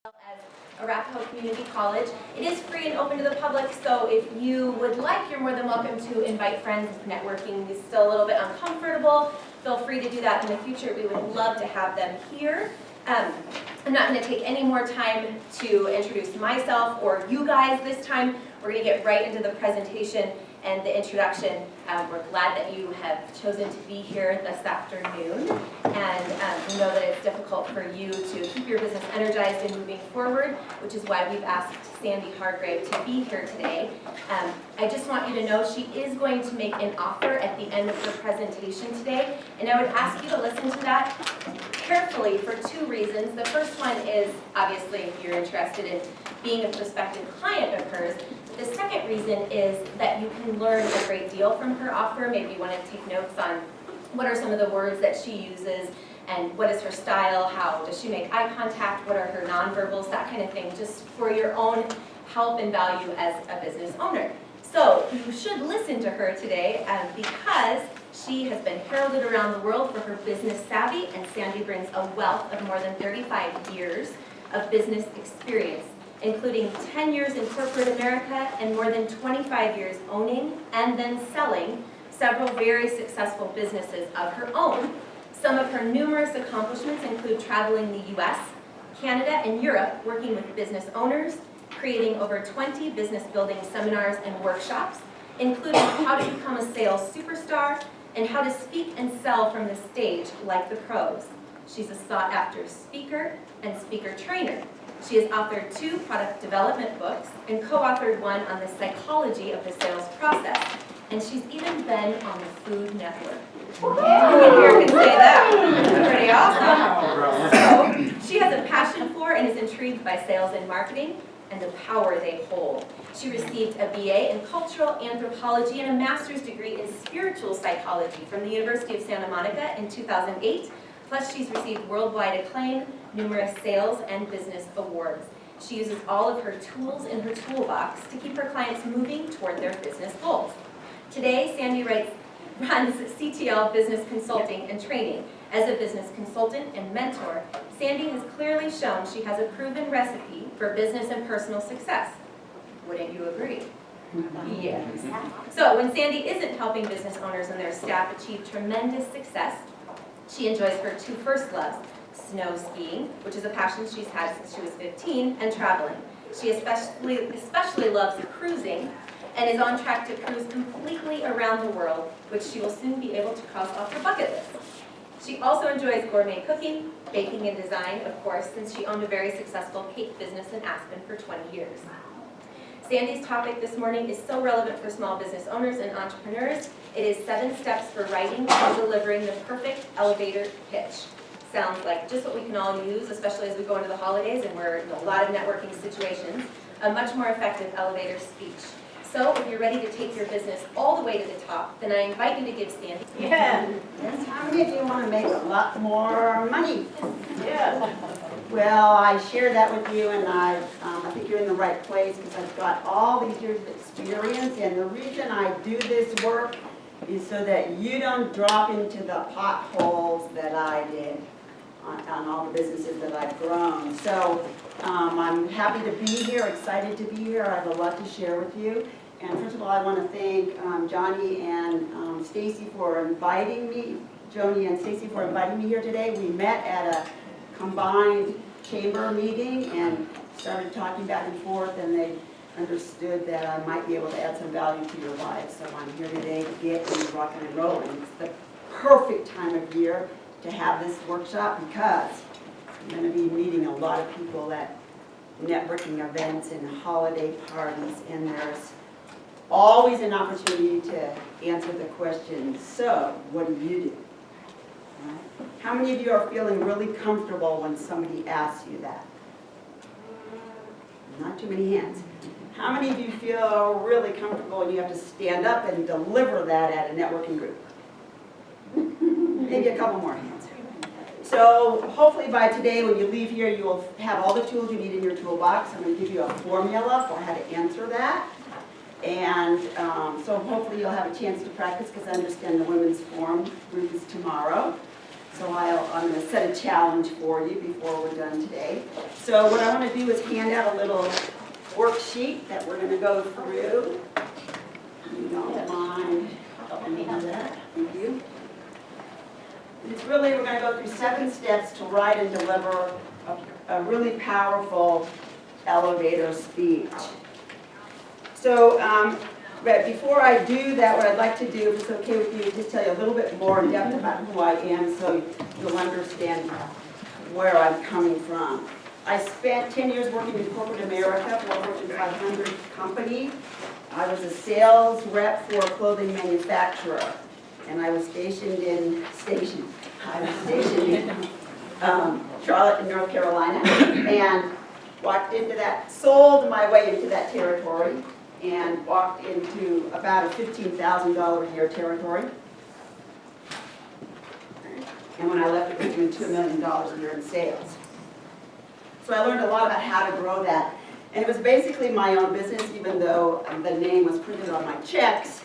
as Arapahoe Community College. It is free and open to the public, so if you would like, you're more than welcome to invite friends. If networking is still a little bit uncomfortable, feel free to do that in the future. We would love to have them here. I'm not going to take any more time to introduce myself or you guys this time. We're going to get right into the presentation and the introduction. We're glad that you have chosen to be here this afternoon, and we know that it's difficult for you to keep your business energized and moving forward, which is why we've asked Sandy Hargrave to be here today. I just want you to know she is going to make an offer at the end of her presentation today, and I would ask you to listen to that carefully for two reasons. The first one is, obviously, if you're interested in being a prospective client of hers. The second reason is that you can learn a great deal from her offer. Maybe you want to take notes on what are some of the words that she uses and what is her style, how does she make eye contact, what are her nonverbals, that kind of thing, just for your own help and value as a business owner. So you should listen to her today because she has been heralded around the world for her business savvy, and Sandy brings a wealth of more than 35 years of business experience, including 10 years in corporate America and more than 25 years owning and then selling several very successful businesses of her own. Some of her numerous accomplishments include traveling the US, Canada, and Europe, working with business owners, creating over 20 business building seminars and workshops, including how to become a sales superstar and how to speak and sell from the stage like the pros. She's a sought-after speaker and speaker trainer. She has authored 2 product development books and co-authored one on the psychology of the sales process. And she's even been on the Food Network. Who here can say that? That's pretty awesome. So, she has a passion for and is intrigued by sales and marketing and the power they hold. She received a BA in cultural anthropology and a master's degree in spiritual psychology from the University of Santa Monica in 2008. Plus, she's received worldwide acclaim, numerous sales and business awards. She uses all of her tools in her toolbox to keep her clients moving toward their business goals. Today, Sandy runs CTL Business Consulting and Training. As a business consultant and mentor, Sandy has clearly shown she has a proven recipe for business and personal success. Wouldn't you agree? Yes. So when Sandy isn't helping business owners and their staff achieve tremendous success, she enjoys her 2 first loves: snow skiing, which is a passion she's had since she was 15, and traveling. She especially loves cruising and is on track to cruise completely around the world, which she will soon be able to cross off her bucket list. She also enjoys gourmet cooking, baking, and design, of course, since she owned a very successful cake business in Aspen for 20 years. Sandy's topic this morning is so relevant for small business owners and entrepreneurs. It is 7 steps for writing and delivering the perfect elevator pitch. Sounds like just what we can all use, especially as we go into the holidays and we're in a lot of networking situations. A much more effective elevator speech. So if you're ready to take your business all the way to the top, then I invite you to give Sandy. Yeah. Yes. How many of you want to make a lot more money? Yeah. Well, I share that with you, and I think you're in the right place because I've got all these years of experience, and the reason I do this work is so that you don't drop into the potholes that I did on all the businesses that I've grown. So I'm happy to be here, excited to be here. I have a lot to share with you. And first of all, I want to thank Johnny and Stacy for inviting me. Joni and Stacy for inviting me here today. We met at a combined chamber meeting and started talking back and forth, and they understood that I might be able to add some value to your lives. So I'm here today to get you rocking and rolling. It's the perfect time of year to have this workshop because I'm going to be meeting a lot of people at networking events and holiday parties, and there's always an opportunity to answer the question, so what do you do? Right? How many of you are feeling really comfortable when somebody asks you that? Not too many hands. How many of you feel really comfortable when you have to stand up and deliver that at a networking group? Maybe a couple more hands. So hopefully by today when you leave here, you will have all the tools you need in your toolbox. I'm going to give you a formula for how to answer that. And so hopefully you'll have a chance to practice because I understand the women's forum group is tomorrow. So I'm going to set a challenge for you before we're done today. So what I want to do is hand out a little worksheet that we're going to go through. If you don't mind helping me do that. Thank you. It's really, we're going to go through 7 steps to write and deliver a really powerful elevator speech. So, but before I do that, what I'd like to do, if it's okay with you, is just tell you a little bit more in depth about who I am so you'll understand where I'm coming from. I spent 10 years working in corporate America for a Fortune 500 company. I was a sales rep for a clothing manufacturer, and I was stationed in Charlotte, North Carolina, and walked into that, sold my way into that territory, and walked into about a $15,000 a year territory. And when I left, it was doing $2 million a year in sales. So I learned a lot about how to grow that. And it was basically my own business, even though the name was printed on my checks.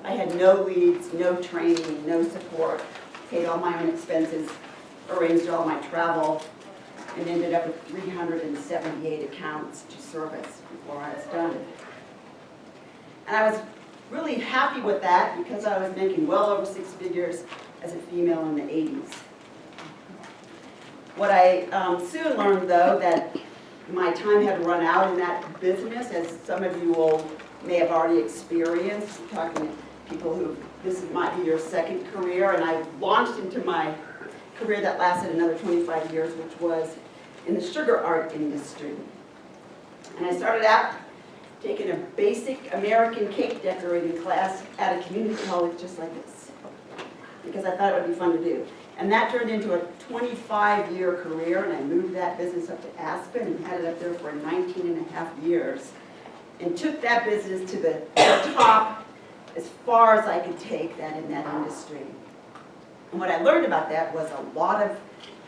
I had no leads, no training, no support, paid all my own expenses, arranged all my travel, and ended up with 378 accounts to service before I was done. And I was really happy with that because I was making well over 6 figures as a female in the 80s. What I soon learned, though, that my time had run out in that business, as some of you may have already experienced, talking to people who this might be your second career, and I launched into my career that lasted another 25 years, which was in the sugar art industry. And I started out taking a basic American cake decorating class at a community college just like this, because I thought it would be fun to do. And that turned into a 25-year career, and I moved that business up to Aspen and had it up there for 19 and a half years, and took that business to the top as far as I could take that in that industry. And what I learned about that was a lot of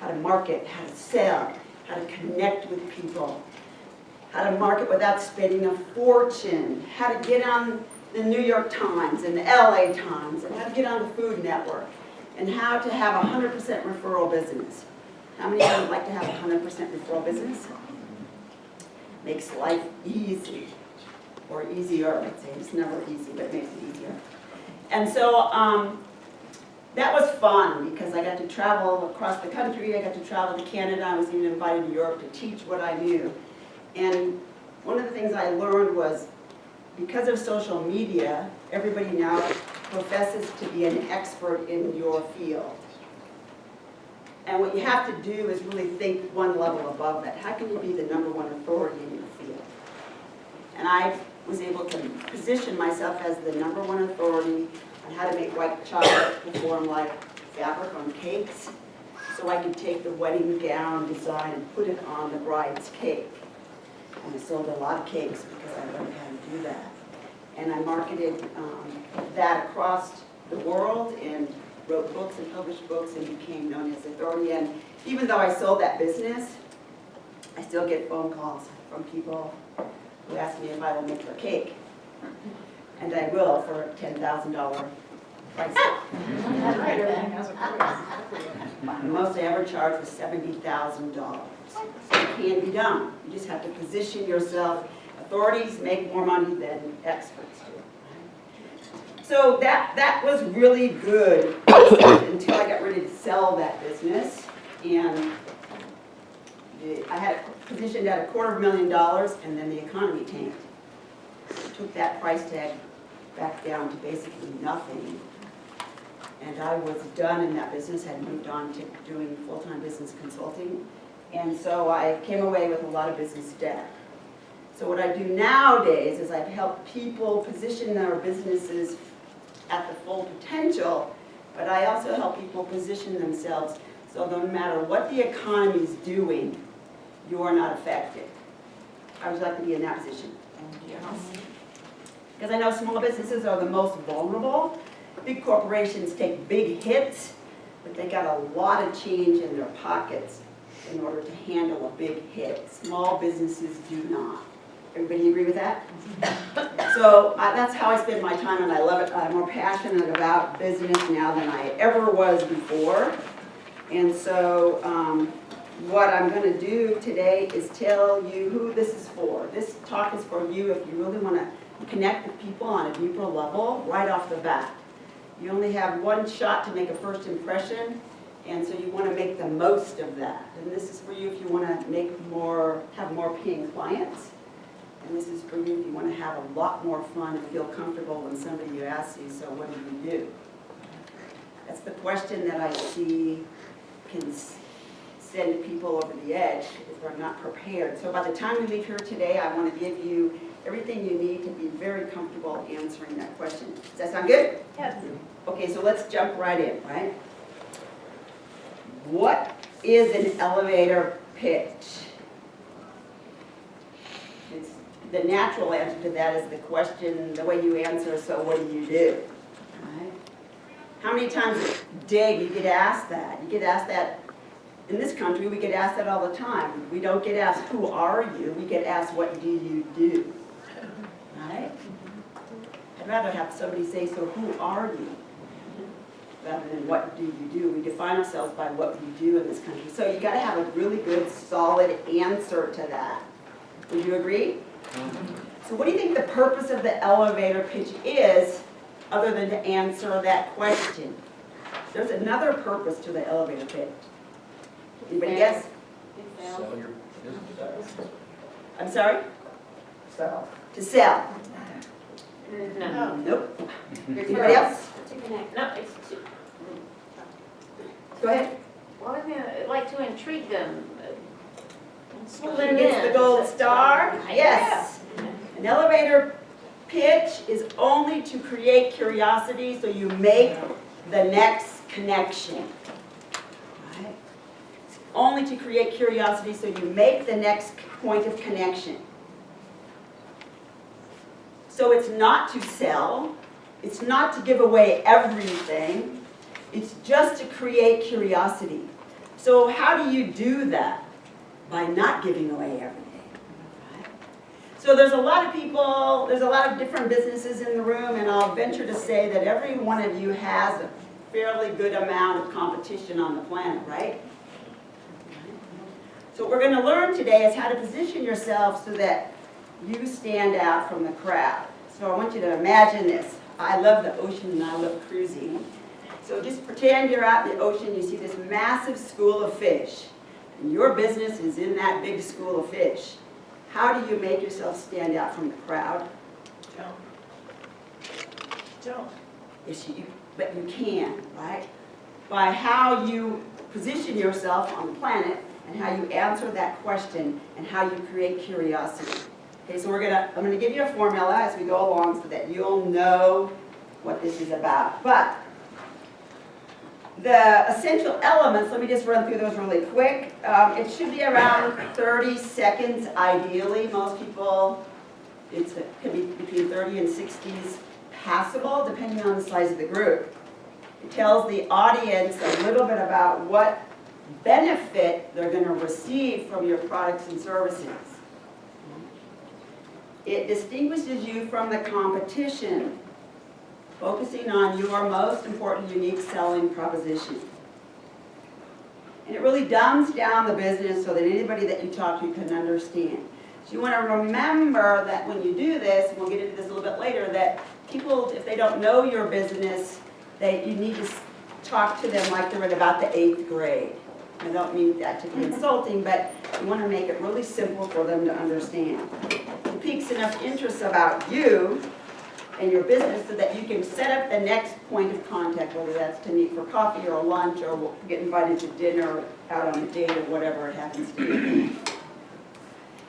how to market, how to sell, how to connect with people, how to market without spending a fortune, how to get on the New York Times and the LA Times, and how to get on the Food Network, and how to have a 100% referral business. How many of you would like to have a 100% referral business? Makes life easy, or easier, I'd say. It's never easy, but it makes it easier. And so that was fun because I got to travel across the country. I got to travel to Canada. I was even invited to Europe to teach what I knew. And one of the things I learned was, because of social media, everybody now professes to be an expert in your field. And what you have to do is really think one level above that. How can you be the #1 authority in your field? And I was able to position myself as the #1 authority on how to make white chocolate perform like fabric on cakes, so I could take the wedding gown design and put it on the bride's cake. And I sold a lot of cakes because I learned how to do that. And I marketed that across the world and wrote books and published books and became known as authority. And even though I sold that business, I still get phone calls from people who ask me if I will make their cake. And I will for a $10,000 price. The most I ever charged was $70,000. So it can be done. You just have to position yourself. Authorities make more money than experts do. So that was really good until I got ready to sell that business. And I had it positioned at $250,000, and then the economy tanked. Took that price tag back down to basically nothing. And I was done in that business, had moved on to doing full-time business consulting. And so I came away with a lot of business debt. So what I do nowadays is I help people position their businesses at the full potential, but I also help people position themselves so no matter what the economy is doing, you are not affected. I would like to be in that position. Because I know small businesses are the most vulnerable. Big corporations take big hits, but they got a lot of change in their pockets in order to handle a big hit. Small businesses do not. Everybody agree with that? So that's how I spend my time, and I love it. I'm more passionate about business now than I ever was before. And so what I'm going to do today is tell you who this is for. This talk is for you if you really want to connect with people on a deeper level right off the bat. You only have one shot to make a first impression, and so you want to make the most of that. And this is for you if you want to have more paying clients. And this is for you if you want to have a lot more fun and feel comfortable when somebody asks you, so what do you do? That's the question that I see can send people over the edge if they're not prepared. So by the time we leave here today, I want to give you everything you need to be very comfortable answering that question. Does that sound good? Yes. Okay, so let's jump right in, right? What is an elevator pitch? The natural answer to that is the question, the way you answer, so what do you do? Right? How many times a day you get asked that? You get asked that, in this country, we get asked that all the time. We don't get asked, who are you? We get asked, what do you do? Right? I'd rather have somebody say, so who are you? Rather than what do you do? We define ourselves by what we do in this country. So you got to have a really good, solid answer to that. Would you agree? So what do you think the purpose of the elevator pitch is, other than to answer that question? There's another purpose to the elevator pitch. Anybody guess? Sell your business. I'm sorry? Sell. To sell. No. Nope. Anybody else? To connect. No, it's to, Go ahead. well, I mean, like to intrigue them. Pull She them gets in. the gold star? Yeah. Yes. An elevator pitch is only to create curiosity so you make the next connection. Right? It's only to create curiosity so you make the next point of connection. So it's not to sell, it's not to give away everything, it's just to create curiosity. So how do you do that? By not giving away everything. So there's a lot of people, there's a lot of different businesses in the room, and I'll venture to say that every one of you has a fairly good amount of competition on the planet, right? So what we're going to learn today is how to position yourself so that you stand out from the crowd. So I want you to imagine this. I love the ocean and I love cruising. So just pretend you're out in the ocean, you see this massive school of fish. And your business is in that big school of fish. How do you make yourself stand out from the crowd? Don't. Yes, but you can, right? By how you position yourself on the planet and how you answer that question and how you create curiosity. Okay, so I'm gonna give you a formula as we go along so that you'll know what this is about. But the essential elements, let me just run through those really quick. It should be around 30 seconds ideally. Most people, it could be between 30 and 60s passable depending on the size of the group. It tells the audience a little bit about what benefit they're going to receive from your products and services. It distinguishes you from the competition, focusing on your most important unique selling proposition. And it really dumbs down the business so that anybody that you talk to can understand. So you want to remember that when you do this, and we'll get into this a little bit later, that people, if they don't know your business, you need to talk to them like they're in about the 8th grade. I don't mean that to be insulting, but you want to make it really simple for them to understand. It piques enough interest about you and your business so that you can set up the next point of contact, whether that's to meet for coffee or lunch or get invited to dinner or out on a date or whatever it happens to be.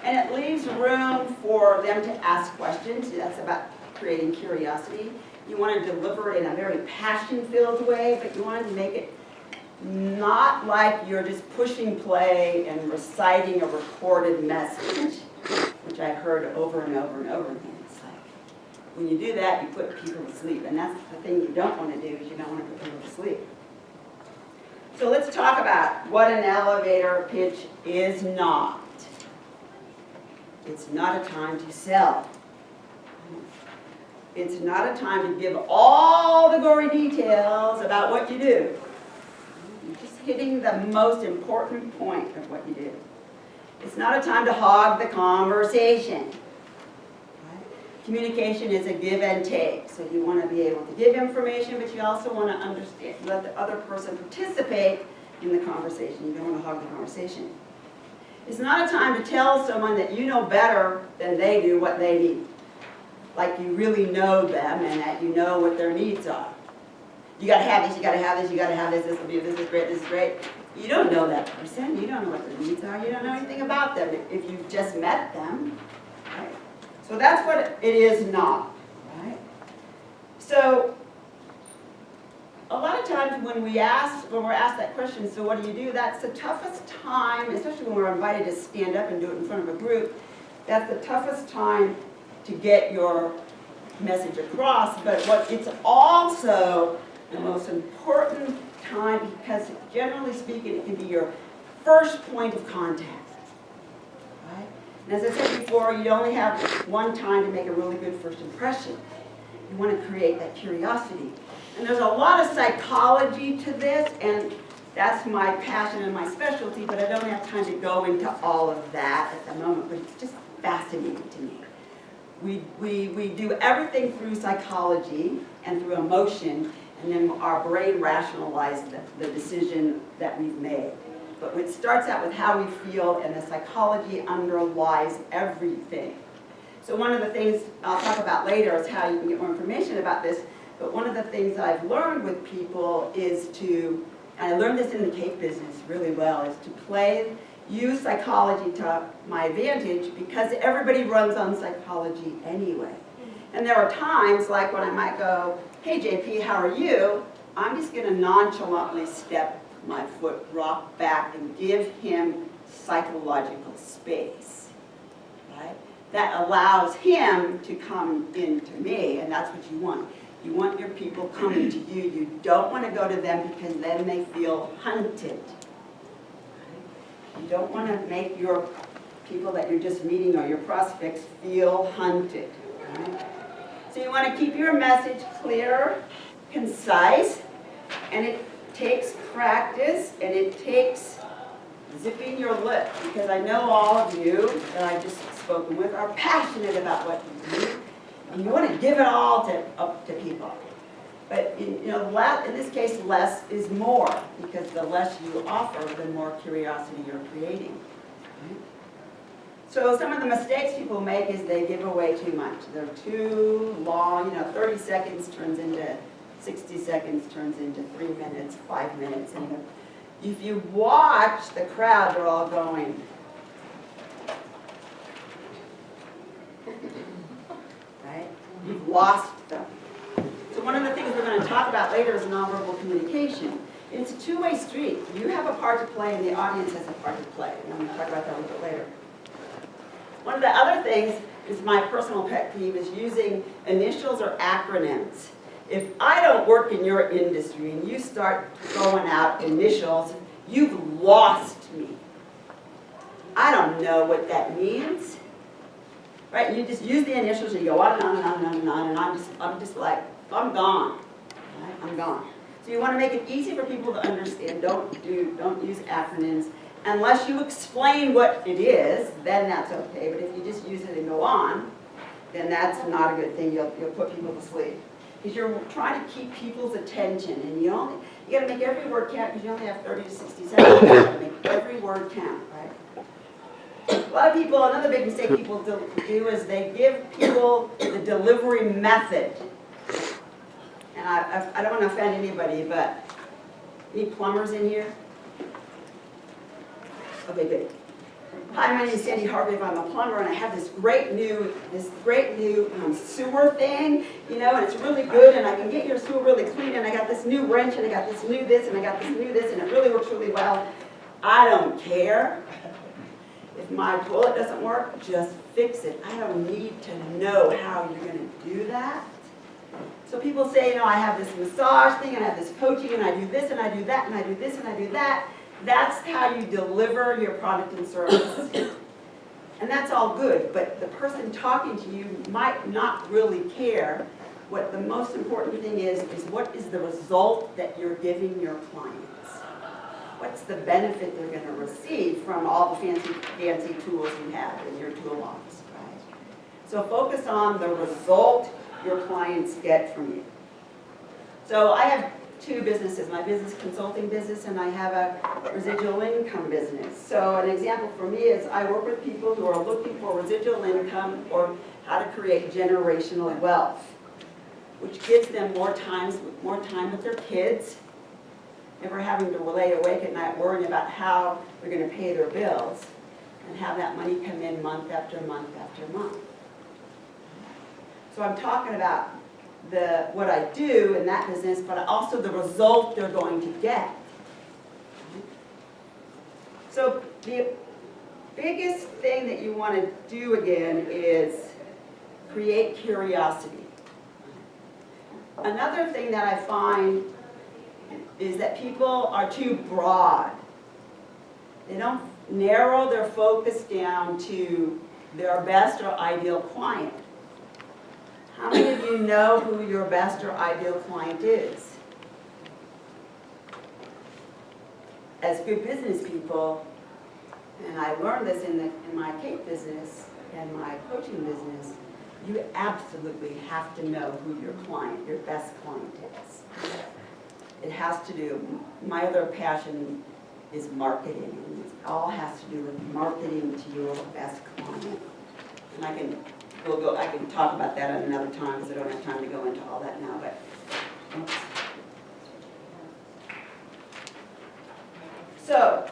And it leaves room for them to ask questions. That's about creating curiosity. You want to deliver it in a very passion-filled way, but you want to make it not like you're just pushing play and reciting a recorded message, which I've heard over and over and over again. It's like, when you do that, you put people to sleep, and that's the thing you don't want to do, is you don't want to put people to sleep. So let's talk about what an elevator pitch is not. It's not a time to sell. It's not a time to give all the gory details about what you do. You just hitting the most important point of what you do. It's not a time to hog the conversation. Right? Communication is a give and take. So you want to be able to give information, but you also want to understand, let the other person participate in the conversation. You don't want to hog the conversation. It's not a time to tell someone that you know better than they do what they need. Like you really know them and that you know what their needs are. You got to have this, you got to have this, you got to have this, this is great, this is great. You don't know that person. You don't know what their needs are. You don't know anything about them if you've just met them. Right? So that's what it is not. Right? So a lot of times when we're asked that question, so what do? That's the toughest time, especially when we're invited to stand up and do it in front of a group. That's the toughest time to get your message across. But it's also the most important time because, generally speaking, it can be your first point of contact. Right? And as I said before, you only have one time to make a really good first impression. You want to create that curiosity. And there's a lot of psychology to this, and that's my passion and my specialty, but I don't have time to go into all of that at the moment, but it's just fascinating to me. We do everything through psychology and through emotion, and then our brain rationalizes the decision that we've made. But it starts out with how we feel, and the psychology underlies everything. So one of the things I'll talk about later is how you can get more information about this, but one of the things I've learned with people is to, and I learned this in the cake business really well, is to use psychology to my advantage because everybody runs on psychology anyway. And there are times like when I might go, hey JP, how are you? I'm just going to nonchalantly step my foot, rock back, and give him psychological space. Right? That allows him to come into me, and that's what you want. You want your people coming to you. You don't want to go to them because then they feel hunted. You don't want to make your people that you're just meeting or your prospects feel hunted. Right? So you want to keep your message clear, concise, and it takes practice and it takes zipping your lip, because I know all of you that I've just spoken with are passionate about what you do, and you want to give it all to people. But in this case, less is more, because the less you offer, the more curiosity you're creating. Right? So some of the mistakes people make is they give away too much. They're too long. 30 seconds turns into 60 seconds, turns into 3 minutes, 5 minutes. And if you watch the crowd, they're all going. Right? You've lost them. So one of the things we're going to talk about later is nonverbal communication. It's a two-way street. You have a part to play and the audience has a part to play. And I'm going to talk about that a little bit later. One of the other things is my personal pet peeve is using initials or acronyms. If I don't work in your industry and you start throwing out initials, you've lost me. I don't know what that means. Right? You just use the initials and you go on and on and on and on and on, and I'm just like, I'm gone. Right? I'm gone. So you want to make it easy for people to understand. Don't use acronyms. Unless you explain what it is, then that's okay. But if you just use it and go on, then that's not a good thing. You'll put people to sleep. Because you're trying to keep people's attention, and you got to make every word count, because you only have 30 to 60 seconds. You got to make every word count, right? A lot of people, another big mistake people do is they give people the delivery method. And I don't want to offend anybody, but any plumbers in here? Okay, good. Hi, my name is Sandy Hargrave. I'm a plumber, and I have this great new sewer thing, and it's really good, and I can get your sewer really clean, and I got this new wrench, and I got this new this, and I got this new this, and it really works really well. I don't care. If my toilet doesn't work, just fix it. I don't need to know how you're going to do that. So people say, I have this massage thing, and I have this coaching, and I do this, and I do that, and I do this, and I do that. That's how you deliver your product and service. And that's all good, but the person talking to you might not really care. What the most important thing is what is the result that you're giving your clients. what's the benefit they're going to receive from all the fancy tools you have in your toolbox, right? So focus on the result your clients get from you. So I have two businesses, my business consulting business and I have a residual income business. So an example for me is I work with people who are looking for residual income or how to create generational wealth, which gives them more time with their kids, never having to lay awake at night worrying about how they're going to pay their bills, and have that money come in month after month after month. So I'm talking about what I do in that business, but also the result they're going to get. So the biggest thing that you want to do again is create curiosity. Another thing that I find is that people are too broad. They don't narrow their focus down to their best or ideal client. How many of you know who your best or ideal client is? As good business people, and I learned this in my cake business and my coaching business, you absolutely have to know who your client, your best client is. It has to do, my other passion is marketing. And it all has to do with marketing to your best client. And I can talk about that at another time because I don't have time to go into all that now. But so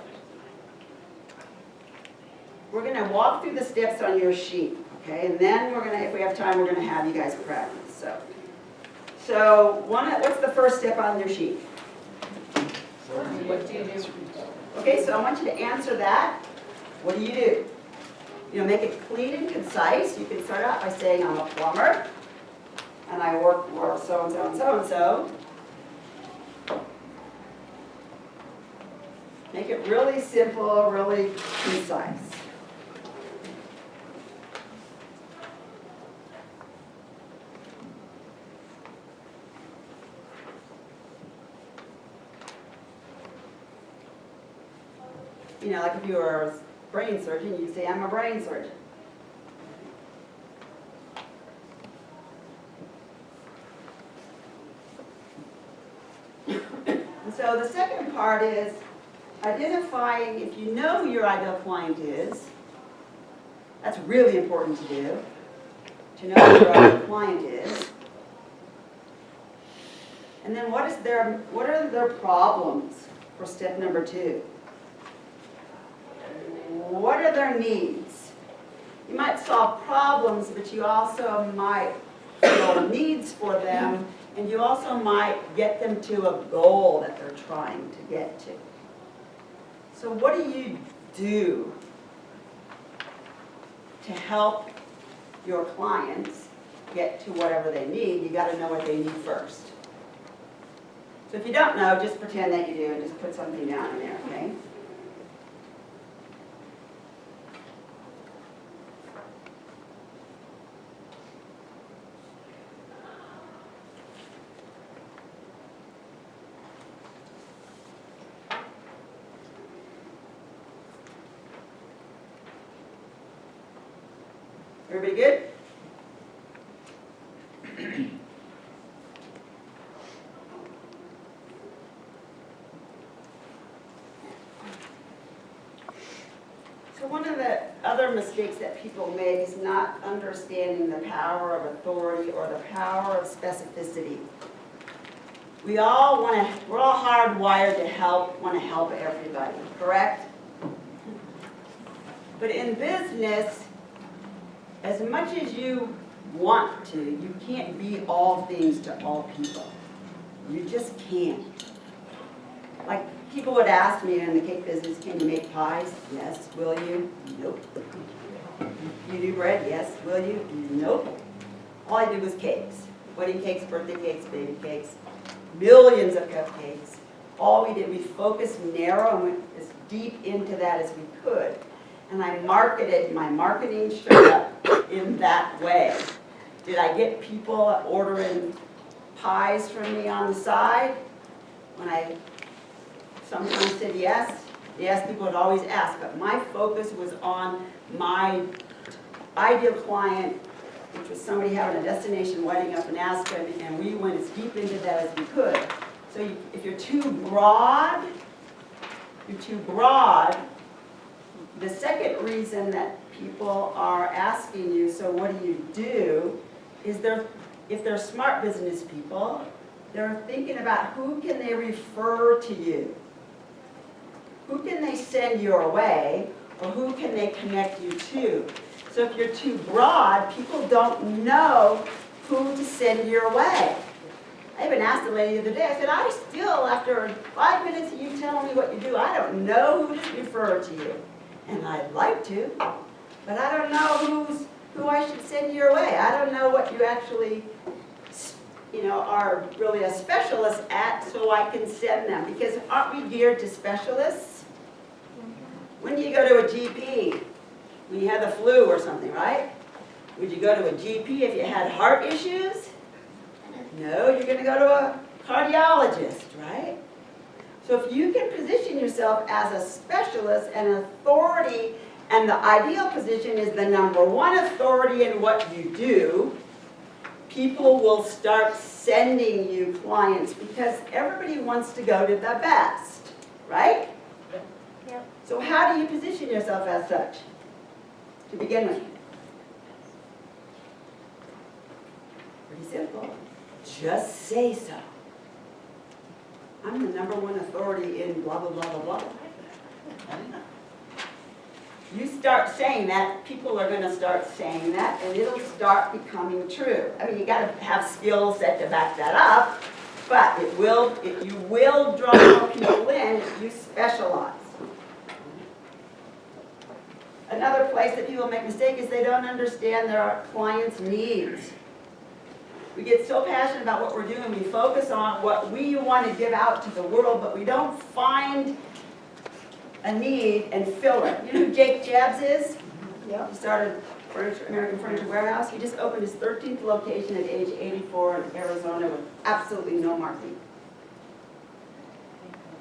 we're going to walk through the steps on your sheet, okay? And then we're going to, if we have time, we're going to have you guys practice. So what's the first step on your sheet? What do you do? Okay, so I want you to answer that. What do? Make it clean and concise. You can start out by saying, I'm a plumber, and I work for so-and-so and so-and-so. Make it really simple, really concise. Like if you were a brain surgeon, you'd say, I'm a brain surgeon. And so the second part is identifying, if you know who your ideal client is, that's really important to do, to know who your ideal client is. And then what are their problems for step number 2? What are their needs? You might solve problems, but you also might fill needs for them, and you also might get them to a goal that they're trying to get to. So what do you do to help your clients get to whatever they need? You got to know what they need first. So if you don't know, just pretend that you do and just put something down in there, okay? Everybody good? So one of the other mistakes that people make is not understanding the power of authority or the power of specificity. We're all hardwired to want to help everybody, correct? But in business, as much as you want to, you can't be all things to all people. You just can't. Like, people would ask me in the cake business, can you make pies? Yes. Will you? Nope. You do bread? Yes. Will you? Nope. All I did was cakes. Wedding cakes, birthday cakes, baby cakes, millions of cupcakes. All we did, we focused narrow and went as deep into that as we could. And I marketed, my marketing showed up in that way. Did I get people ordering pies from me on the side? When I sometimes said yes. Yes, people would always ask, but my focus was on my ideal client, which was somebody having a destination wedding up in Aspen, and we went as deep into that as we could. So if you're too broad, the second reason that people are asking you, so what do, is if they're smart business people, they're thinking about who can they refer to you? Who can they send your way, or who can they connect you to? So if you're too broad, people don't know who to send your way. I even asked a lady the other day, I said, I still, after 5 minutes of you telling me what you do, I don't know who to refer to you. And I'd like to, but I don't know who I should send your way. I don't know what you actually, are really a specialist at, so I can send them. Because aren't we geared to specialists? When do you go to a GP? When you had the flu or something, right? Would you go to a GP if you had heart issues? No, you're going to go to a cardiologist, right? So if you can position yourself as a specialist and an authority, and the ideal position is the #1 authority in what you do, people will start sending you clients because everybody wants to go to the best, right? Yep. So how do you position yourself as such to begin with? Pretty simple. Just say so. I'm the #1 authority in blah, blah, blah, blah, blah. You start saying that, people are going to start saying that, and it'll start becoming true. I mean, you got to have skill set to back that up, but you will draw more people in if you specialize. Another place that people make mistake is they don't understand their clients' needs. We get so passionate about what we're doing, we focus on what we want to give out to the world, but we don't find a need and fill it. You know who Jake Jabs is? Yeah. He started American Furniture Warehouse. He just opened his 13th location at age 84 in Arizona with absolutely no marketing.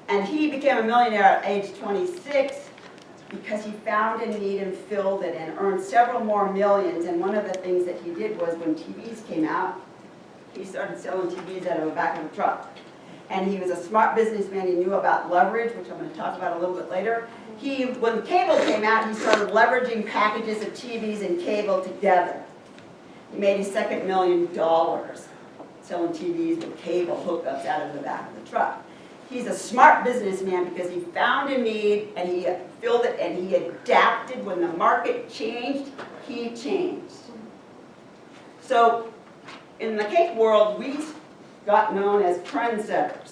And he became a millionaire at age 26 because he found a need and filled it and earned several more millions. And one of the things that he did was when TVs came out, he started selling TVs out of the back of a truck. And he was a smart businessman. He knew about leverage, which I'm going to talk about a little bit later. When cable came out, he started leveraging packages of TVs and cable together. He made his second $1 million selling TVs with cable hookups out of the back of the truck. He's a smart businessman because he found a need and he filled it and he adapted. When the market changed, he changed. So in the cake world, we got known as trendsetters.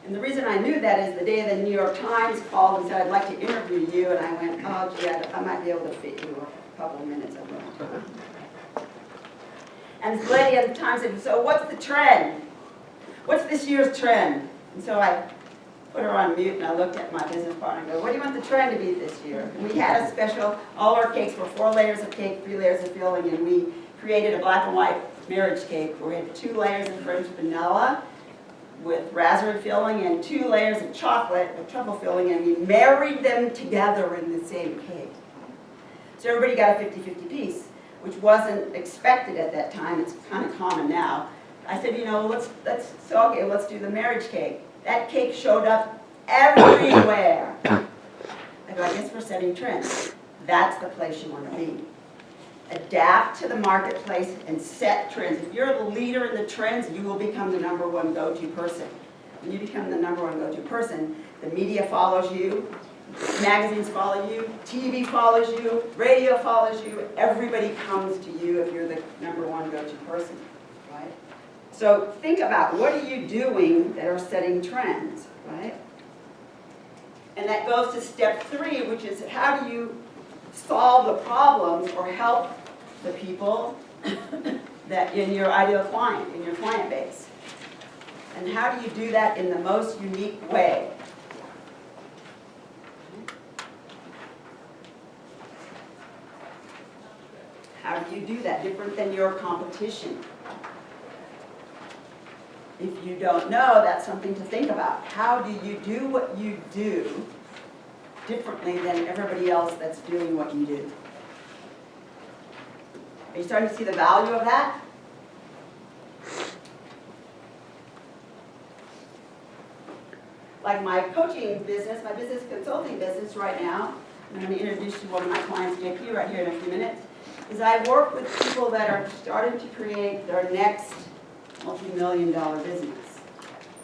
And the reason I knew that is the day the New York Times called and said, I'd like to interview you, and I went, oh gee, I might be able to fit you a couple of minutes of time. And this lady at the time said, so what's the trend? What's this year's trend? And so I put her on mute and I looked at my business partner and go, what do you want the trend to be this year? And we had a special, all our cakes were 4 layers of cake, 3 layers of filling, and we created a black and white marriage cake where we had 2 layers of French vanilla with raspberry filling and 2 layers of chocolate with truffle filling, and we married them together in the same cake. So everybody got a 50-50 piece, which wasn't expected at that time. It's kind of common now. I said, let's do the marriage cake. That cake showed up everywhere. I go, I guess we're setting trends. That's the place you want to be. Adapt to the marketplace and set trends. If you're the leader in the trends, you will become the #1 go-to person. When you become the #1 go-to person, the media follows you, magazines follow you, TV follows you, radio follows you, everybody comes to you if you're the #1 go-to person, right? So think about, what are you doing that are setting trends, right? And that goes to step 3, which is how do you solve the problems or help the people that in your ideal client, in your client base. And how do you do that in the most unique way? How do you do that different than your competition? If you don't know, that's something to think about. How do you do what you do differently than everybody else that's doing what you do? Are you starting to see the value of that? Like my coaching business, my business consulting business right now, I'm going to introduce you to one of my clients, JP, right here in a few minutes, is I work with people that are starting to create their next multi-million-dollar business.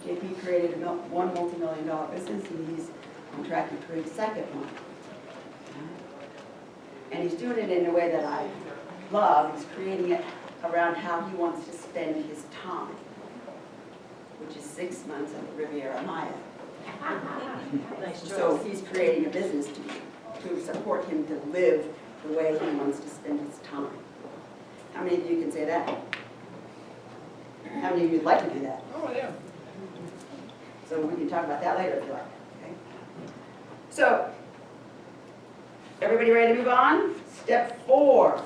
JP created one multi-million-dollar business, and he's on track to create a second one. And he's doing it in a way that I love. He's creating it around how he wants to spend his time, which is 6 months at the Riviera Maya. So he's creating a business to support him to live the way he wants to spend his time. How many of you can say that? How many of you would like to do that? Oh, yeah. So we can talk about that later if you like. Okay? So, everybody ready to move on? Step 4,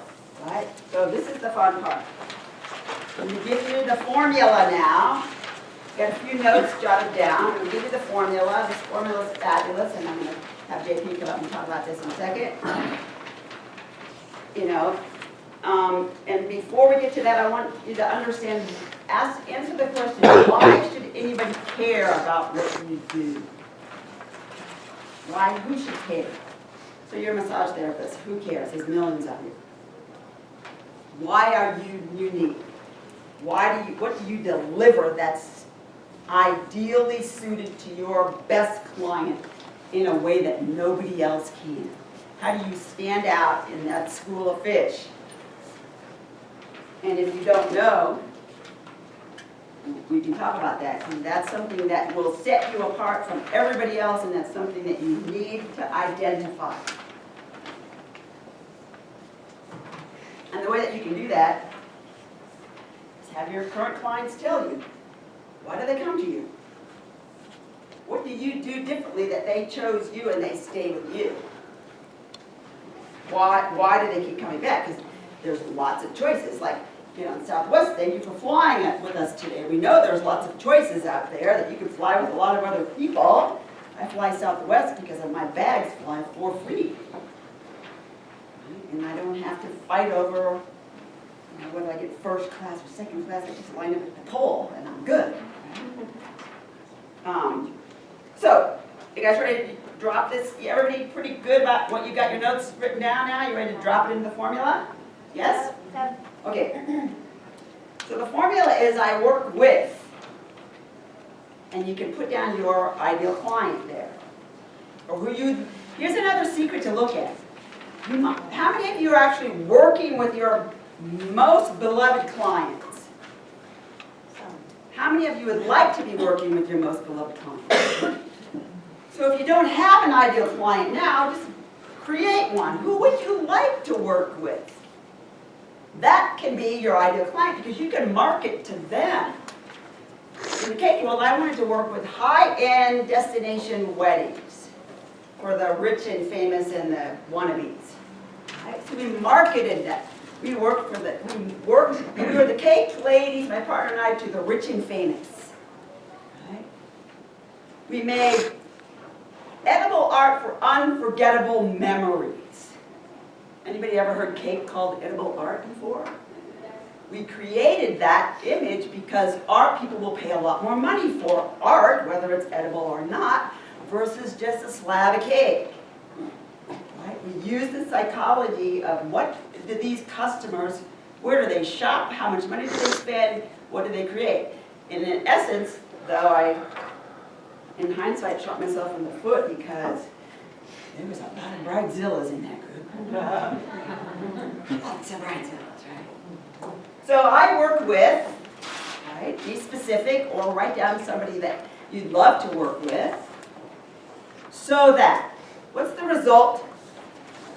right? So this is the fun part. I'm going to give you the formula now. Got a few notes jotted down. I'm going to give you the formula. This formula is fabulous, and I'm going to have JP come up and talk about this in a second. You know, and before we get to that, I want you to understand, answer the question, why should anybody care about what you do? Why? Who should care? So you're a massage therapist. Who cares? There's millions of you. Why are you unique? What do you deliver that's ideally suited to your best client in a way that nobody else can? How do you stand out in that school of fish? And if you don't know, we can talk about that. And that's something that will set you apart from everybody else, and that's something that you need to identify. And the way that you can do that is have your current clients tell you, why do they come to you? What do you do differently that they chose you and they stay with you? Why do they keep coming back? Because there's lots of choices. Like, you know, in Southwest, thank you for flying with us today. We know there's lots of choices out there that you can fly with a lot of other people. I fly Southwest because of my bags fly for free. And I don't have to fight over, you know, whether I get first class or second class. I just line up at the pole and I'm good. So, you guys ready to drop this? Everybody pretty good about what you got your notes written down now? You ready to drop it into the formula? Yes? Okay. So the formula is I work with, and you can put down your ideal client there. Or who you, here's another secret to look at. How many of you are actually working with your most beloved clients? How many of you would like to be working with your most beloved clients? So if you don't have an ideal client now, just create one. Who would you like to work with? That can be your ideal client because you can market to them. In the cake world, I wanted to work with high-end destination weddings for the rich and famous and the wannabes. Right? So we marketed that. We were the cake ladies, my partner and I, to the rich and famous. Right? We made edible art for unforgettable memories. Anybody ever heard cake called edible art before? We created that image because art people will pay a lot more money for art, whether it's edible or not, versus just a slab of cake. Right? We use the psychology of what do these customers, where do they shop, how much money do they spend, what do they create? And in essence, though I, in hindsight, shot myself in the foot because there was a lot of bridezillas in that group. Lots of bridezillas, right? So I work with, right, be specific or write down somebody that you'd love to work with so that, what's the result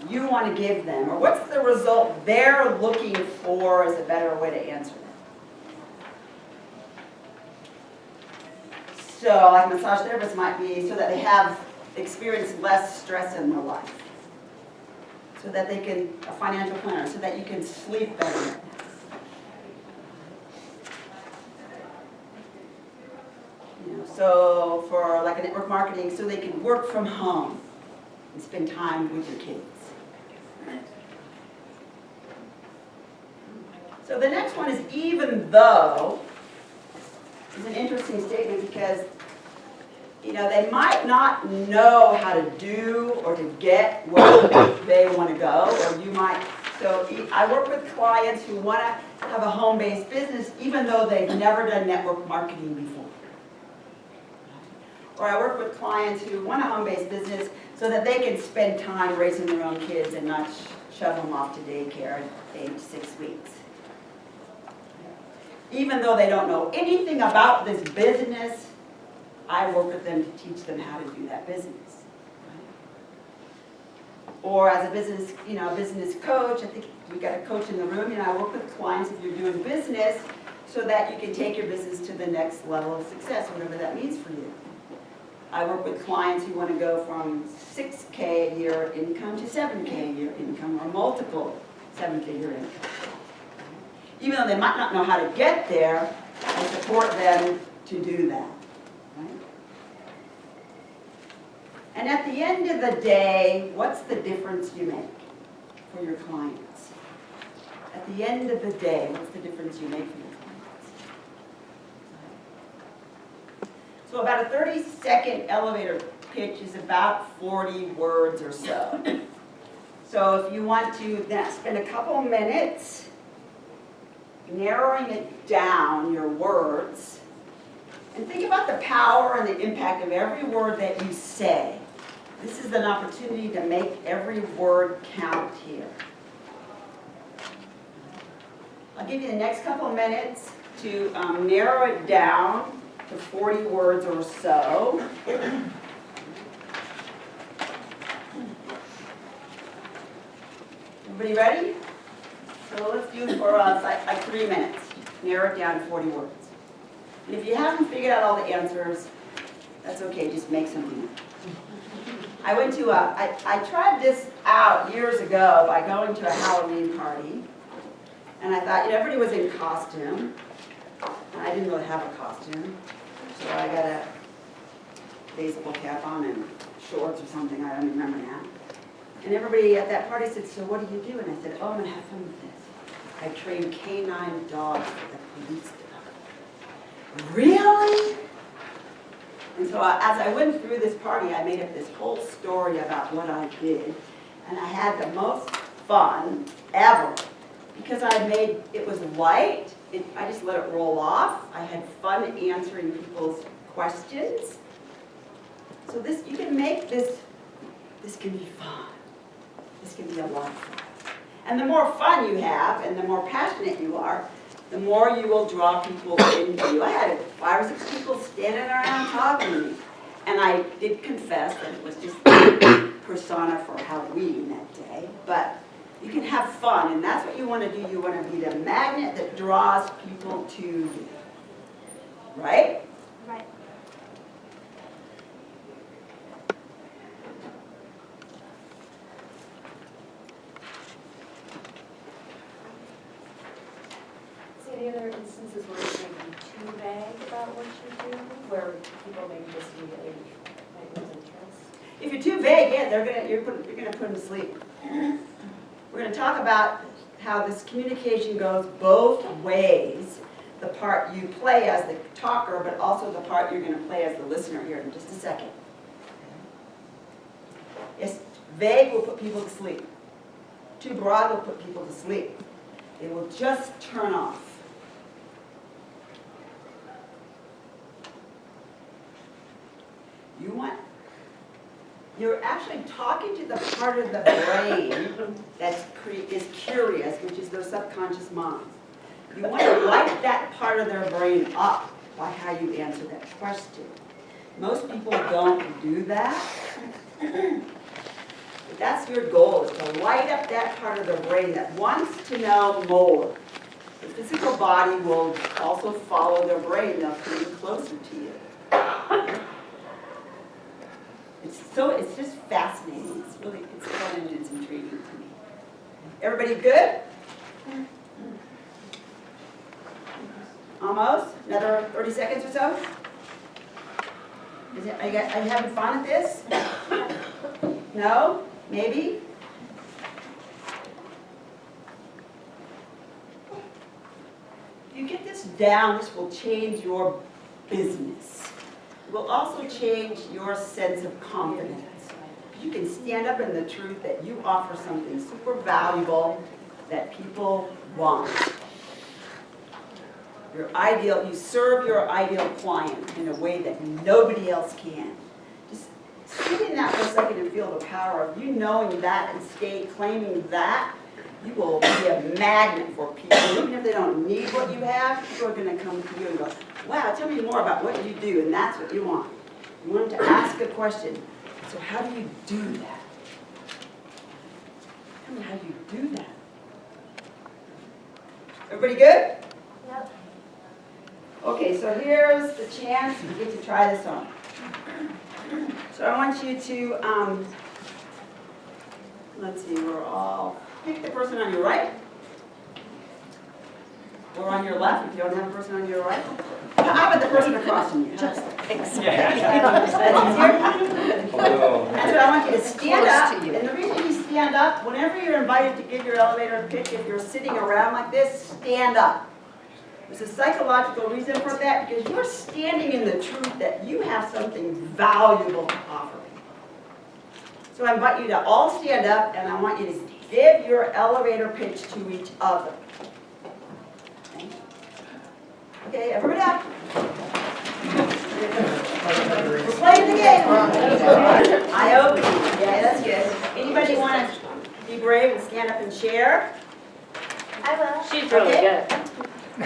you want to give them? Or what's the result they're looking for is a better way to answer that. So like massage therapists might be so that they have experienced less stress in their life. So that they can, a financial planner, so that you can sleep better. So for like a network marketing, so they can work from home and spend time with your kids. So the next one is even though. It's an interesting statement because, you know, they might not know how to do or to get where they want to go, or you might. So I work with clients who want to have a home-based business even though they've never done network marketing before. Or I work with clients who want a home-based business so that they can spend time raising their own kids and not shove them off to daycare at age 6 weeks. Even though they don't know anything about this business, I work with them to teach them how to do that business. Or as a business, you know, business coach, I think we got a coach in the room, you know, I work with clients if you're doing business so that you can take your business to the next level of success, whatever that means for you. I work with clients who want to go from $6K a year income to $7K a year income, or multiple 7-figure income. Even though they might not know how to get there, I support them to do that. Right? And at the end of the day, what's the difference you make for your clients? At the end of the day, what's the difference you make for your clients? So about a 30-second elevator pitch is about 40 words or so. So if you want to then spend a couple minutes narrowing it down, your words, and think about the power and the impact of every word that you say. This is an opportunity to make every word count here. I'll give you the next couple of minutes to narrow it down to 40 words or so. Everybody ready? So let's do for like 3 minutes. Narrow it down to 40 words. And if you haven't figured out all the answers, that's okay, just make something up. I went to I tried this out years ago by going to a Halloween party. And I thought, you know, everybody was in costume. And I didn't really have a costume. So I got a baseball cap on and shorts or something, I don't remember now. And everybody at that party said, so what do you do? And I said, oh, I'm going to have fun with this. I train canine dogs for the police department. Really? And so as I went through this party, I made up this whole story about what I did. And I had the most fun ever. Because it was light, I just let it roll off. I had fun answering people's questions. So you can make this can be fun. This can be a lot of fun. And the more fun you have and the more passionate you are, the more you will draw people into you. I had 5 or 6 people standing around talking to me. And I did confess that it was just persona for Halloween that day. But you can have fun, and that's what you want to do. You want to be the magnet that draws people to you. Right? Right. Any other instances where you may be too vague about what you do, where people maybe just immediately might lose interest? If you're too vague, yeah, you're gonna put them to sleep. We're gonna talk about how this communication goes both ways. The part you play as the talker, but also the part you're gonna play as the listener here in just a second. Yes, vague will put people to sleep. Too broad will put people to sleep. They will just turn off. You're actually talking to the part of the brain that is curious, which is their subconscious mind. You want to light that part of their brain up by how you answer that question. Most people don't do that. But that's your goal, is to light up that part of the brain that wants to know more. The physical body will also follow their brain. They'll come closer to you. It's just fascinating. It's fun and it's intriguing to me. Everybody good? Almost? Another 30 seconds or so? Are you having fun at this? No? Maybe? If you get this down, this will change your business. It will also change your sense of confidence. You can stand up in the truth that you offer something super valuable that people want. You serve your ideal client in a way that nobody else can. Just sit in that for a second and feel the power of you knowing that and stay claiming that. You will be a magnet for people. Even if they don't need what you have, people are going to come to you and go, wow, tell me more about what you do, and that's what you want. You want them to ask a question. So how do you do that? Tell me how you do that. Everybody good? Yep. Okay, so here's the chance you get to try this on. So I want you to, let's see, pick the person on your right. Or on your left, if you don't have a person on your right. How about the person across from you? That's easier. That's what I want you to stand up. And the reason you stand up, whenever you're invited to give your elevator pitch, if you're sitting around like this, stand up. There's a psychological reason for that, because you're standing in the truth that you have something valuable to offer. So I invite you to all stand up, and I want you to give your elevator pitch to each other. Okay, everybody up. We're playing the game. I open. Yeah, that's good. Anybody want to be brave and stand up and share? I will. She's really Okay. good. So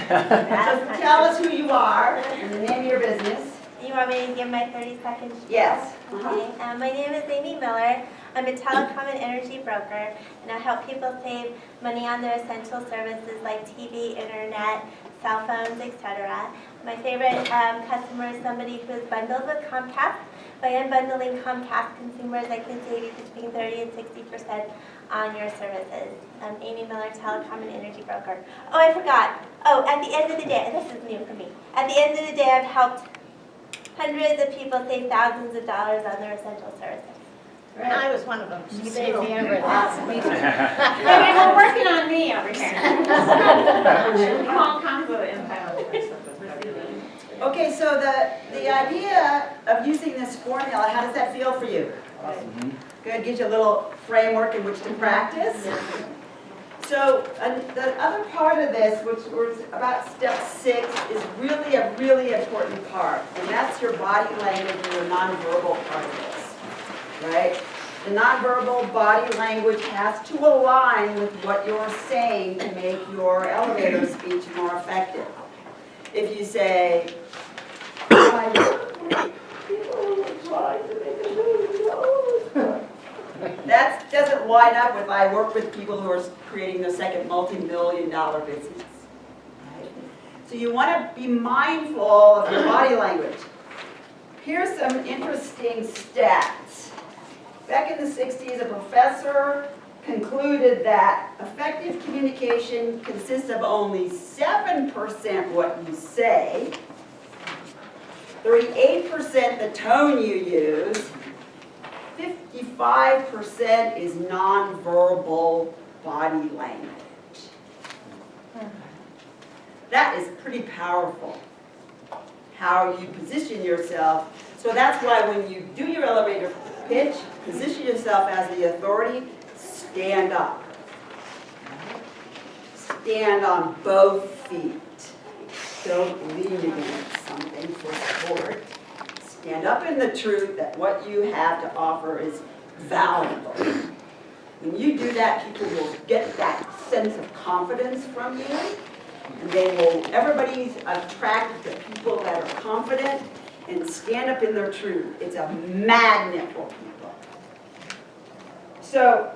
tell us who you are and the name of your business. You want me to give my 30-second spiel? Yes. Okay. My name is Amy Miller. I'm a telecom and energy broker, and I help people save money on their essential services like TV, internet, cell phones, etc. My favorite customer is somebody who is bundled with Comcast. By unbundling Comcast consumers, I can save you between 30 and 60% on your services. Amy Miller, telecom and energy broker. Oh, I forgot. Oh, at the end of the day, this is new for me. At the end of the day, I've helped hundreds of people save thousands of dollars on their essential services. And I was one of them. She saved me over Awesome. I mean, we're working on me over here. All kinds of info. Okay, so the idea of using this formula, how does that feel for you? Good, gives you a little framework in which to practice. So the other part of this, which was about step 6, is really a really important part, and that's your body language and your nonverbal part of this, right? The nonverbal body language has to align with what you're saying to make your elevator speech more effective. If you say, that doesn't line up with I work with people who are creating their second multi-million-dollar business. Right? So you want to be mindful of your body language. Here's some interesting stats. Back in the 60s, a professor concluded that effective communication consists of only 7% what you say, 38% the tone you use, 55% is nonverbal body language. That is pretty powerful, how you position yourself. So that's why when you do your elevator pitch, position yourself as the authority, stand up. Stand on both feet. Don't lean against something for support. Stand up in the truth that what you have to offer is valuable. When you do that, people will get that sense of confidence from you, and everybody's attracted to people that are confident and stand up in their truth. It's a magnet for people. So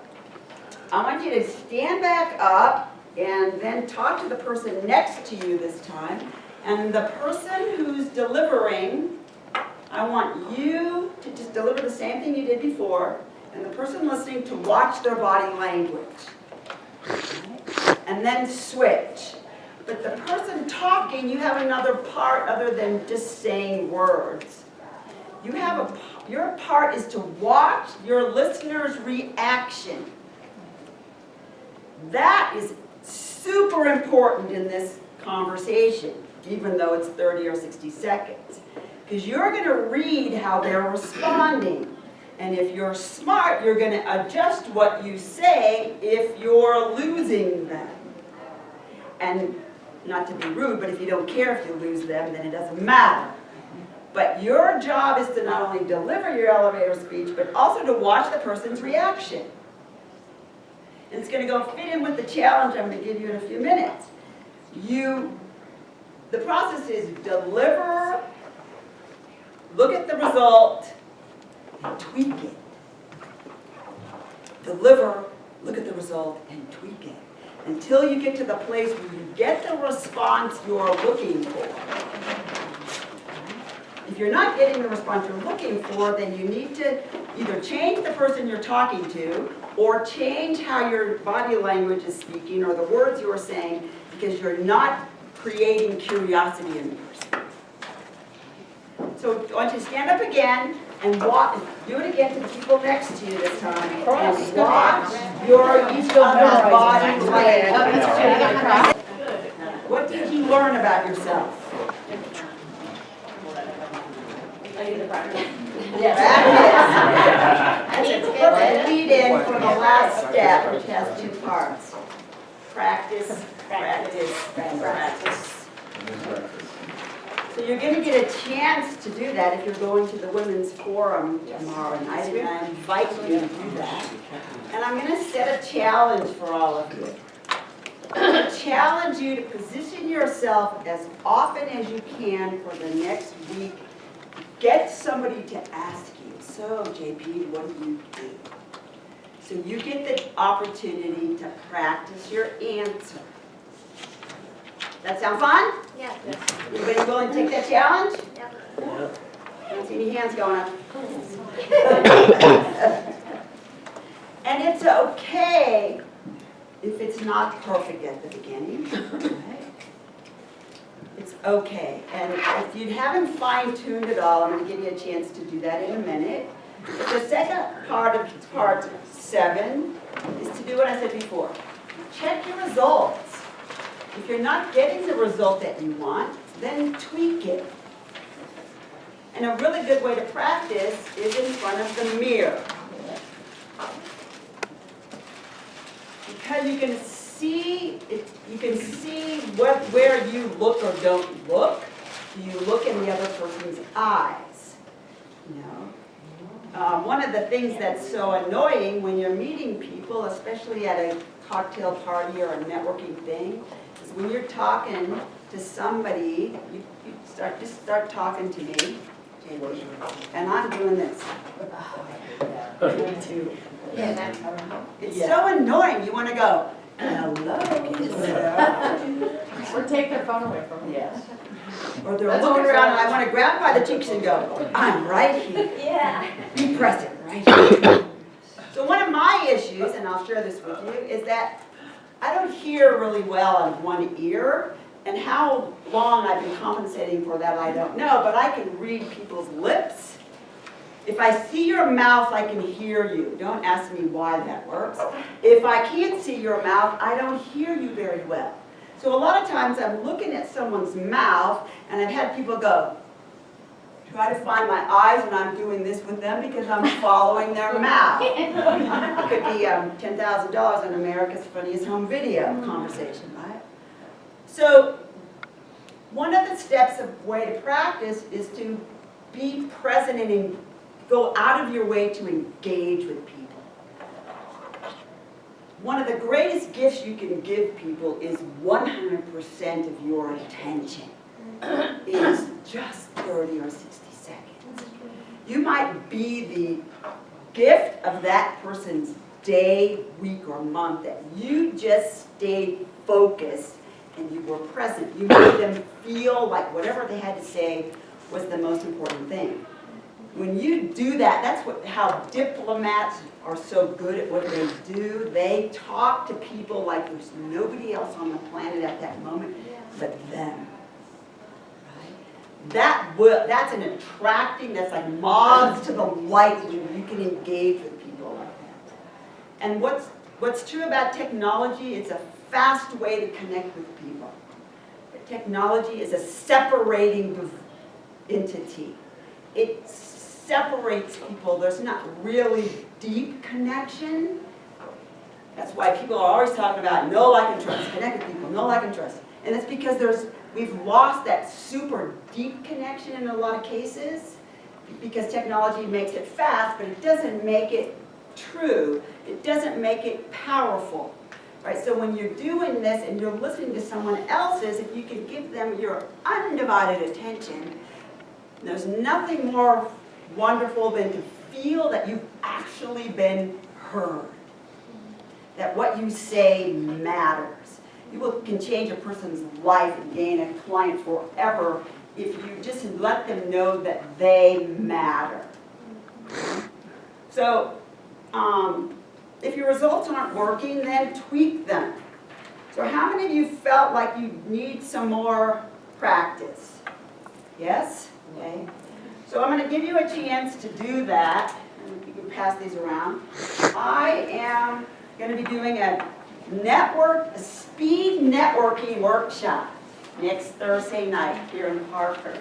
I want you to stand back up and then talk to the person next to you this time. And the person who's delivering, I want you to just deliver the same thing you did before, and the person listening to watch their body language. Right? And then switch. But the person talking, you have another part other than just saying words. your part is to watch your listener's reaction. That is super important in this conversation, even though it's 30 or 60 seconds. Because you're going to read how they're responding. And if you're smart, you're going to adjust what you say if you're losing them. And not to be rude, but if you don't care if you lose them, then it doesn't matter. But your job is to not only deliver your elevator speech, but also to watch the person's reaction. And it's going to go fit in with the challenge I'm going to give you in a few minutes. The process is deliver, look at the result, and tweak it. Deliver, look at the result, and tweak it. Until you get to the place where you get the response you're looking for. If you're not getting the response you're looking for, then you need to either change the person you're talking to or change how your body language is speaking or the words you're saying, because you're not creating curiosity in the person. So I want you to stand up again and do it again to the people next to you this time. And watch each other's body language. What did you learn about yourself? That's a perfect lead-in for the last step, which has two parts. Practice, practice, and practice. So you're going to get a chance to do that if you're going to the Women's Forum tomorrow night, and I invite you to do that. And I'm going to set a challenge for all of you. I'm going to challenge you to position yourself as often as you can for the next week. Get somebody to ask you, so JP, what do you do? So you get the opportunity to practice your answer. That sound fun? Yeah. Anybody willing to take that challenge? Yeah. I don't see any hands going up. And it's okay if it's not perfect at the beginning. It's okay. And if you haven't fine-tuned it all, I'm going to give you a chance to do that in a minute. The second part of part 7 is to do what I said before. Check your results. If you're not getting the result that you want, then tweak it. And a really good way to practice is in front of the mirror. Because you can see where you look or don't look. Do you look in the other person's eyes? One of the things that's so annoying when you're meeting people, especially at a cocktail party or a networking thing, is when you're talking to somebody, you start talking to me, and I'm doing this. Me too. It's so annoying. You want to go, hello. Or take their phone away from them. Yes. Or they're looking around and I want to grab by the cheeks and go, I'm right here. Yeah. Be present right here. So one of my issues, and I'll share this with you, is that I don't hear really well on one ear. And how long I've been compensating for that, I don't know. But I can read people's lips. If I see your mouth, I can hear you. Don't ask me why that works. If I can't see your mouth, I don't hear you very well. So a lot of times I'm looking at someone's mouth, and I've had people go, try to find my eyes, and I'm doing this with them because I'm following their mouth. It could be $10,000 in America's Funniest Home Video conversation, right? So one of the steps of way to practice is to be present and go out of your way to engage with people. One of the greatest gifts you can give people is 100% of your attention. It is just 30 or 60 seconds. You might be the gift of that person's day, week, or month that you just stayed focused and you were present. You made them feel like whatever they had to say was the most important thing. When you do that, that's how diplomats are so good at what they do. They talk to people like there's nobody else on the planet at that moment but them. Right? that's an attracting, that's like moths to the light, you can engage with people like that. And what's true about technology, it's a fast way to connect with people. Technology is a separating entity. It separates people. There's not really deep connection. That's why people are always talking about know, like, and trust. Connect with people, know, like, and trust. And it's because we've lost that super deep connection in a lot of cases because technology makes it fast, but it doesn't make it true. It doesn't make it powerful. Right, so when you're doing this and you're listening to someone else's, if you can give them your undivided attention, there's nothing more wonderful than to feel that you've actually been heard. That what you say matters. You can change a person's life and gain a client forever if you just let them know that they matter. So, if your results aren't working, then tweak them. So how many of you felt like you need some more practice? Yes? Okay. So I'm going to give you a chance to do that. And you can pass these around. I am going to be doing a speed networking workshop next Thursday night here in Parker.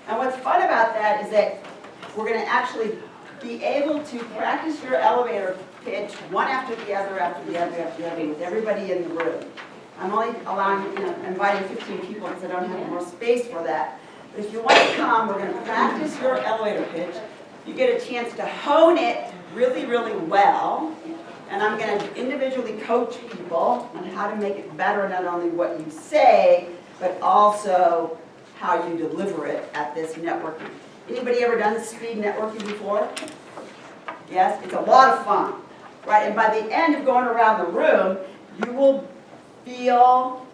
And what's fun about that is that we're going to actually be able to practice your elevator pitch one after the other, with everybody in the room. I'm only inviting 15 people because I don't have more space for that. But if you want to come, we're going to practice your elevator pitch. You get a chance to hone it really, really well. And I'm going to individually coach people on how to make it better, not only what you say, but also how you deliver it at this networking. Anybody ever done speed networking before? Yes, it's a lot of fun, right? And by the end of going around the room, you will feel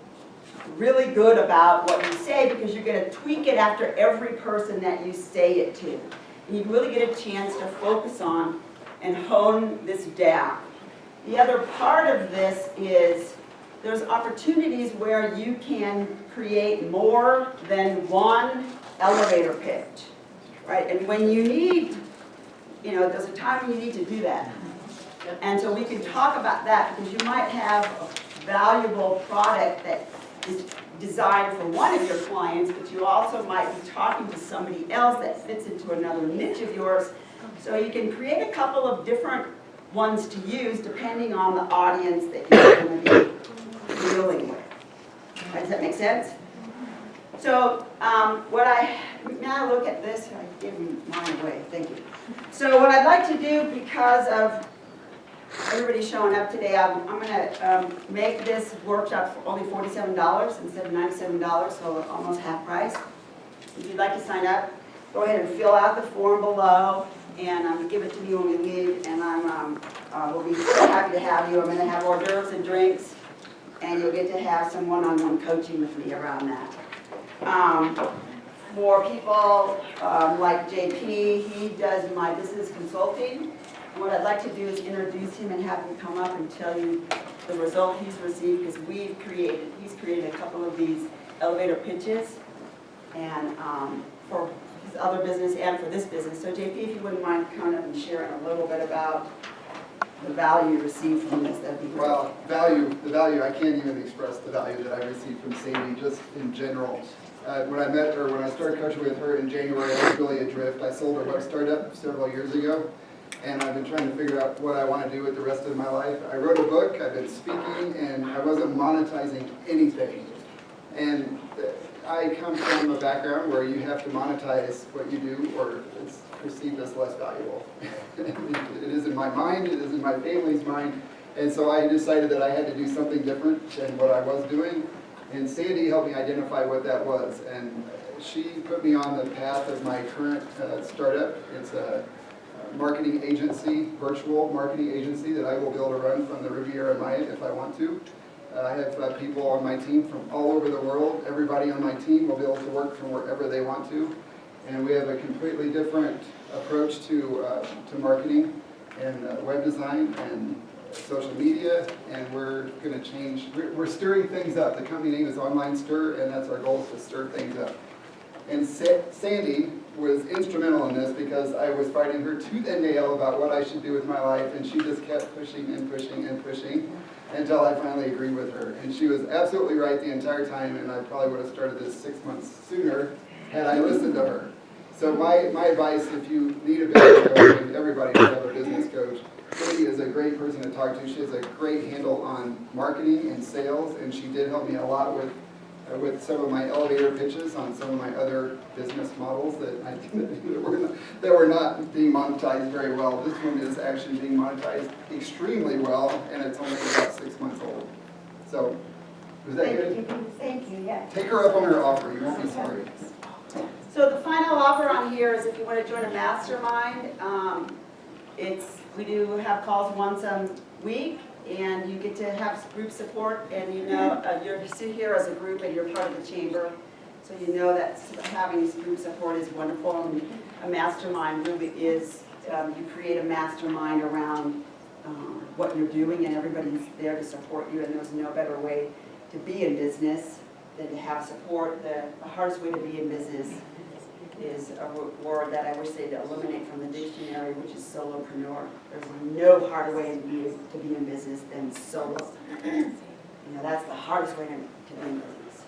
really good about what you say because you're going to tweak it after every person that you say it to. And you really get a chance to focus on and hone this down. The other part of this is there's opportunities where you can create more than one elevator pitch, right? And when you need, there's a time when you need to do that. And so we can talk about that because you might have a valuable product that is designed for one of your clients, but you also might be talking to somebody else that fits into another niche of yours. So you can create a couple of different ones to use depending on the audience that you're going to be dealing with. Does that make sense? So now look at this, I gave mine away, thank you. So what I'd like to do, because of everybody showing up today, I'm going to make this workshop for only $47 instead of $97, so almost half price. If you'd like to sign up, go ahead and fill out the form below and give it to me when we leave, and we'll be so happy to have you. I'm going to have hors d'oeuvres and drinks, and you'll get to have some one-on-one coaching with me around that. For people like JP, he does my business consulting. And what I'd like to do is introduce him and have him come up and tell you the result he's received, because he's created a couple of these elevator pitches, and for his other business and for this business. So JP, if you wouldn't mind coming up and sharing a little bit about the value you received from this, that'd be great. Well, the value, I can't even express the value that I received from Sandy, just in general. When I met her, when I started coaching with her in January, I was really adrift. I sold her web startup several years ago, and I've been trying to figure out what I want to do with the rest of my life. I wrote a book, I've been speaking, and I wasn't monetizing anything. And I come from a background where you have to monetize what you do, or it's perceived as less valuable. It is in my mind, it is in my family's mind, and so I decided that I had to do something different than what I was doing. And Sandy helped me identify what that was, and she put me on the path of my current startup. It's a marketing agency, virtual marketing agency that I will be able to run from the Riviera Maya if I want to. I have people on my team from all over the world. Everybody on my team will be able to work from wherever they want to. And we have a completely different approach to marketing and web design and social media, and we're going to change. We're stirring things up. The company name is Online Stir, and that's our goal, is to stir things up. And Sandy was instrumental in this because I was fighting her tooth and nail about what I should do with my life, and she just kept pushing and pushing and pushing until I finally agreed with her. And she was absolutely right the entire time, and I probably would have started this 6 months sooner had I listened to her. So my advice, if you need a business coach, and everybody should have a business coach, Sandy is a great person to talk to. She has a great handle on marketing and sales, and she did help me a lot with some of my elevator pitches on some of my other business models that were not being monetized very well. This one is actually being monetized extremely well, and it's only about 6 months old. So, is that good? Thank you, yeah. Take her up on her offer, you won't be sorry. So the final offer on here is if you want to join a mastermind, we do have calls once a week, and you get to have group support, and you're sit here as a group and you're part of the chamber, so you know that having group support is wonderful. And a mastermind really is, you create a mastermind around what you're doing, and everybody's there to support you, and there's no better way to be in business than to have support. The hardest way to be in business is a word that I wish they'd eliminate from the dictionary, which is solopreneur. There's no harder way to be in business than solo. That's the hardest way to be in business.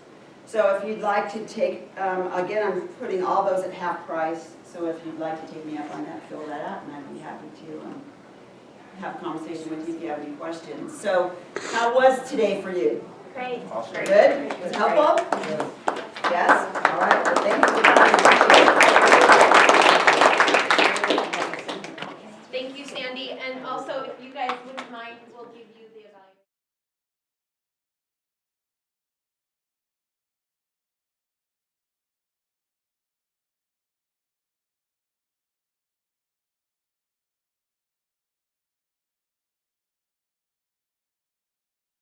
So if you'd like to take, again, I'm putting all those at half price, so if you'd like to take me up on that, fill that out, and I'd be happy to have a conversation with you if you have any questions. So how was today for you? Great. Awesome. Good? Was it helpful? Yes? All right. Well, thank you for coming.